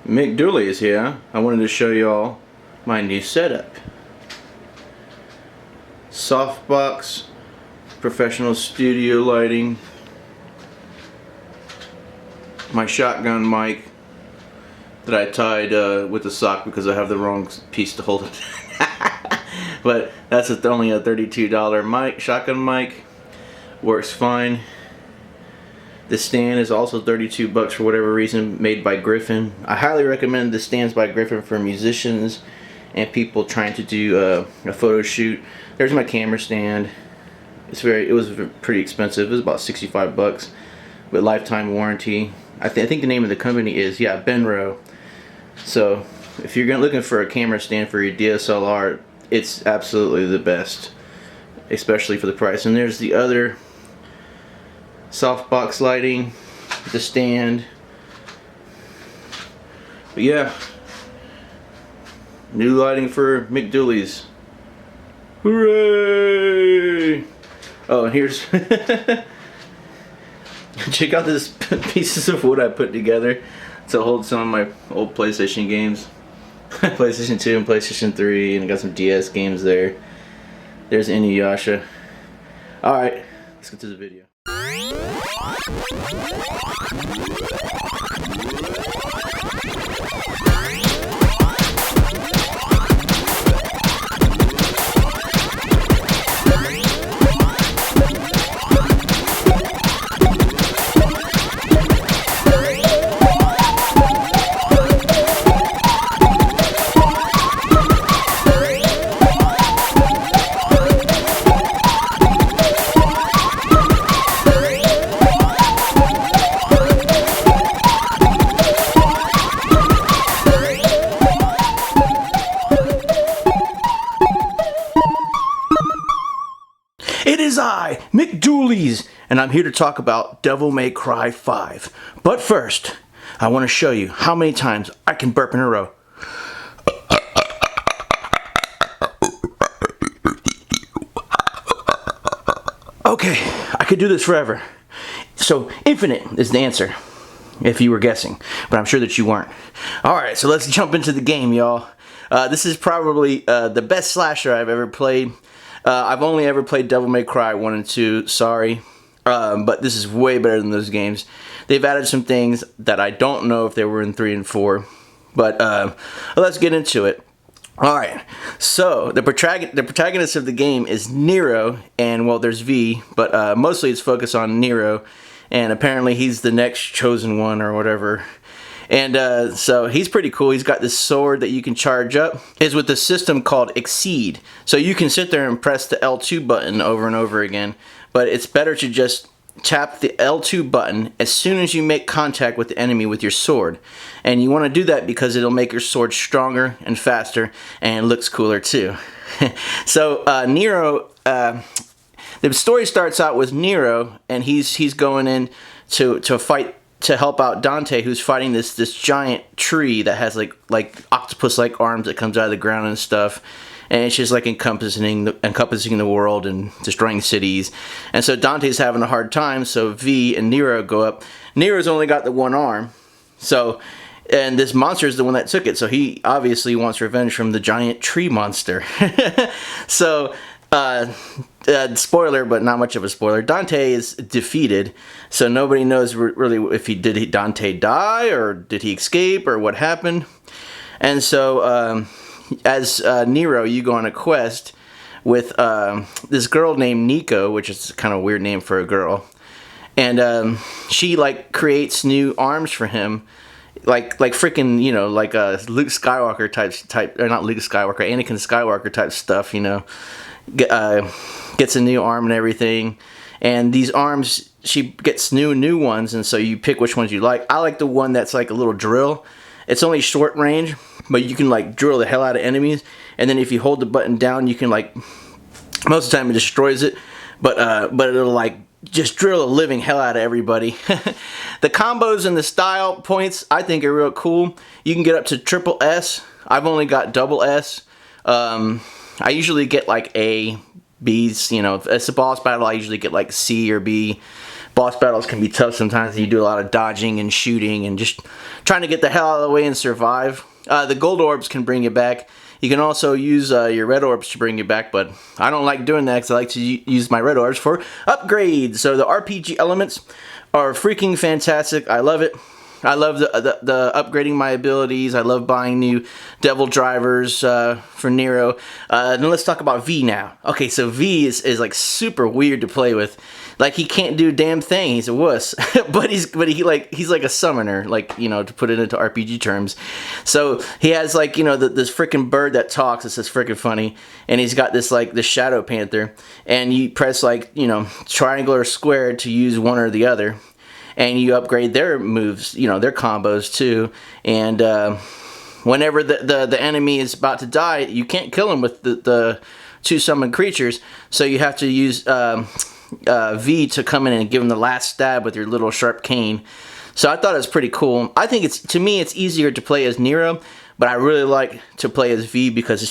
Mick Dooley is here. I wanted to show y'all my new setup. Softbox, professional studio lighting, my shotgun mic that I tied with a sock because I have the wrong piece to hold it. But that's only a $32 mic, shotgun mic. Works fine. The stand is also 32 bucks for whatever reason, made by Griffin. I highly recommend the stands by Griffin for musicians and people trying to do a photo shoot. There's my camera stand. It was pretty expensive. It was about 65 bucks with lifetime warranty. I think the name of the company is Benro. So if you're looking for a camera stand for your DSLR, it's absolutely the best, especially for the price. And there's the other softbox lighting, the stand. But yeah, new lighting for Mick Dooley's. Hooray! Oh, and here's check out this pieces of wood I put together to hold some of my old PlayStation games. PlayStation 2 and PlayStation 3, and I got some DS games there. There's Inuyasha. Alright, let's get to the video. It is I, Mick Dooley's, and I'm here to talk about Devil May Cry 5. But first, I want to show you how many times I can burp in a row. Okay, I could do this forever. So, infinite is the answer, if you were guessing, but I'm sure that you weren't. Alright, so let's jump into the game, y'all. This is probably the best slasher I've ever played. I've only ever played Devil May Cry 1 and 2, sorry. But this is way better than those games. They've added some things that I don't know if they were in 3 and 4. But let's get into it. Alright, so the protagonist of the game is Nero, and well, there's V, but mostly it's focused on Nero, and apparently he's the next chosen one or whatever. And so he's pretty cool. He's got this sword that you can charge up. It's with a system called Exceed. So you can sit there and press the L2 button over and over again. But it's better to just tap the L2 button as soon as you make contact with the enemy with your sword. And you want to do that because it'll make your sword stronger and faster, and it looks cooler too. So Nero, the story starts out with Nero, and he's going in to fight, to help out Dante, who's fighting this giant tree that has like octopus-like arms that comes out of the ground and stuff, and it's just like encompassing the world and destroying cities. And so Dante's having a hard time, so V and Nero go up. Nero's only got the one arm, so, and this monster is the one that took it, so he obviously wants revenge from the giant tree monster. So spoiler, but not much of a spoiler. Dante is defeated, so nobody knows really if Dante die, or did he escape, or what happened. And so as Nero, you go on a quest with this girl named Nico, which is kind of a weird name for a girl, and she like creates new arms for him, like freaking, you know, like Luke Skywalker type, or not Luke Skywalker, Anakin Skywalker type stuff, you know. Gets a new arm and everything, and these arms, she gets new ones, and so you pick which ones you like. I like the one that's like a little drill. It's only short range, but you can like drill the hell out of enemies, and then if you hold the button down, you can like, most of the time it destroys it, but it'll like just drill the living hell out of everybody. The combos and the style points I think are real cool. You can get up to triple S. I've only got double S. I usually get like A, B's, you know, if it's a boss battle I usually get like C or B, boss battles can be tough sometimes. You do a lot of dodging and shooting and just trying to get the hell out of the way and survive. The gold orbs can bring you back. You can also use your red orbs to bring you back, but I don't like doing that because I like to use my red orbs for upgrades. So the RPG elements are freaking fantastic. I love it. I love the upgrading my abilities. I love buying new devil drivers for Nero. Then let's talk about V now. Okay, so V is like super weird to play with. Like, he can't do a damn thing. He's a wuss. but he's like a summoner, like, you know, to put it into RPG terms. So he has, like, you know, this freaking bird that talks. It's just freaking funny. And he's got this, like, the Shadow Panther. And you press, like, you know, triangle or square to use one or the other. And you upgrade their moves, you know, their combos too. And whenever the enemy is about to die, you can't kill him with the two summoned creatures. So you have to use V to come in and give him the last stab with your little sharp cane. So I thought it was pretty cool. I think to me it's easier to play as Nero, but I really like to play as V because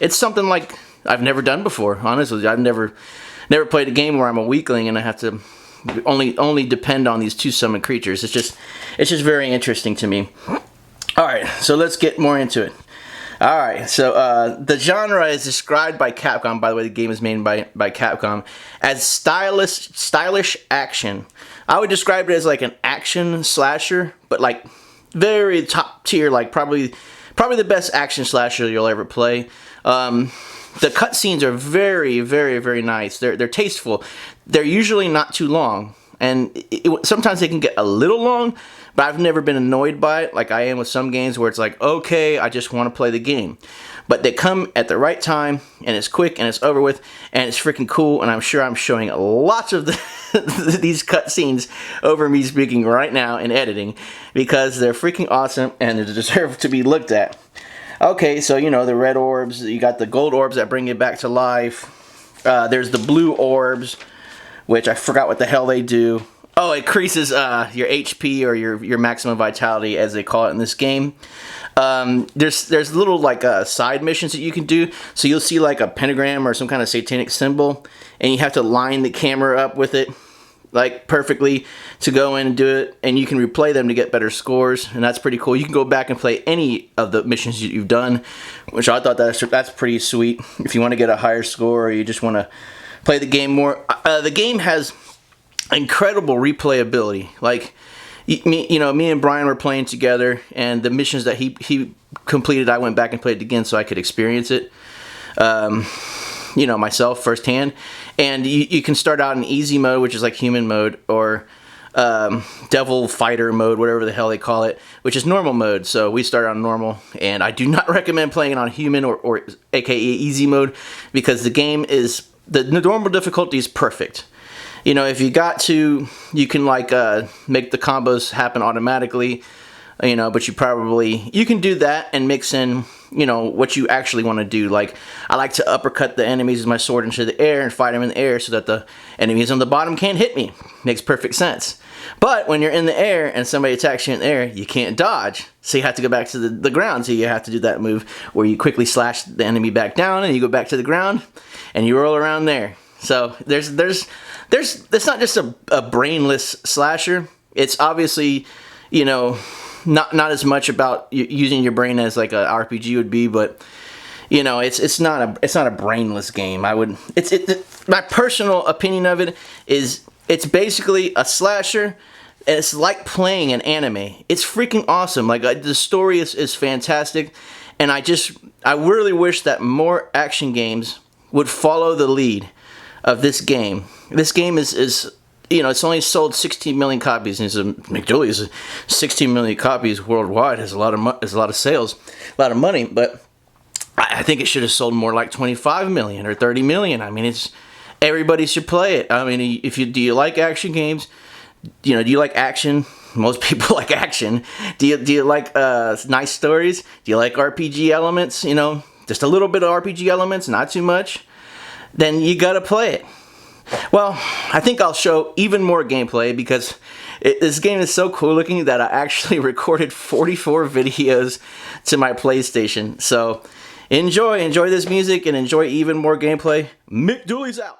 it's something like I've never done before. Honestly, I've never played a game where I'm a weakling and I have to only depend on these two summoned creatures. It's just very interesting to me. Alright, so let's get more into it. Alright, so the genre is described by Capcom, by the way the game is made by Capcom, as stylish action. I would describe it as like an action slasher, but like very top tier, like probably the best action slasher you'll ever play. The cutscenes are very, very, very nice. They're tasteful. They're usually not too long, and sometimes they can get a little long, but I've never been annoyed by it like I am with some games where it's like, okay, I just want to play the game. But they come at the right time, and it's quick, and it's over with, and it's freaking cool, and I'm sure I'm showing lots of these cutscenes over me speaking right now in editing, because they're freaking awesome, and they deserve to be looked at. Okay, so you know, the red orbs, you got the gold orbs that bring you back to life. There's the blue orbs, which I forgot what the hell they do. Oh, it increases your HP or your maximum vitality, as they call it in this game. There's little like side missions that you can do. So you'll see like a pentagram or some kind of satanic symbol, and you have to line the camera up with it like perfectly to go in and do it, and you can replay them to get better scores, and that's pretty cool. You can go back and play any of the missions you've done, which I thought that's pretty sweet if you want to get a higher score or you just want to play the game more. The game has incredible replayability. Like me and Brian were playing together, and the missions that he completed, I went back and played it again so I could experience it. You know, myself firsthand. And you can start out in easy mode, which is like human mode, or devil fighter mode, whatever the hell they call it, which is normal mode. So we started on normal, and I do not recommend playing it on human or aka easy mode, because the game is, the normal difficulty is perfect. You know, if you got to, you can like make the combos happen automatically, you know, but you can do that and mix in, you know, what you actually want to do. Like, I like to uppercut the enemies with my sword into the air and fight them in the air so that the enemies on the bottom can't hit me. Makes perfect sense. But when you're in the air and somebody attacks you in the air, you can't dodge. So you have to go back to the ground. So you have to do that move where you quickly slash the enemy back down and you go back to the ground and you roll around there. So it's not just a brainless slasher. It's obviously, you know, not as much about using your brain as like a RPG would be, but you know, it's not a brainless game. My personal opinion of it is it's basically a slasher, and it's like playing an anime. It's freaking awesome. Like, the story is fantastic, and I really wish that more action games would follow the lead of this game. This game is you know, it's only sold 16 million copies, and McDooley's 16 million copies worldwide is a lot of sales, a lot of money. But I think it should have sold more like 25 million or 30 million. I mean, everybody should play it. I mean, do you like action games? You know, do you like action? Most people like action. Do you like nice stories? Do you like RPG elements? You know, just a little bit of RPG elements, not too much. Then you gotta play it. Well, I think I'll show even more gameplay because this game is so cool looking that I actually recorded 44 videos to my PlayStation. So enjoy this music and enjoy even more gameplay. McDooley's out.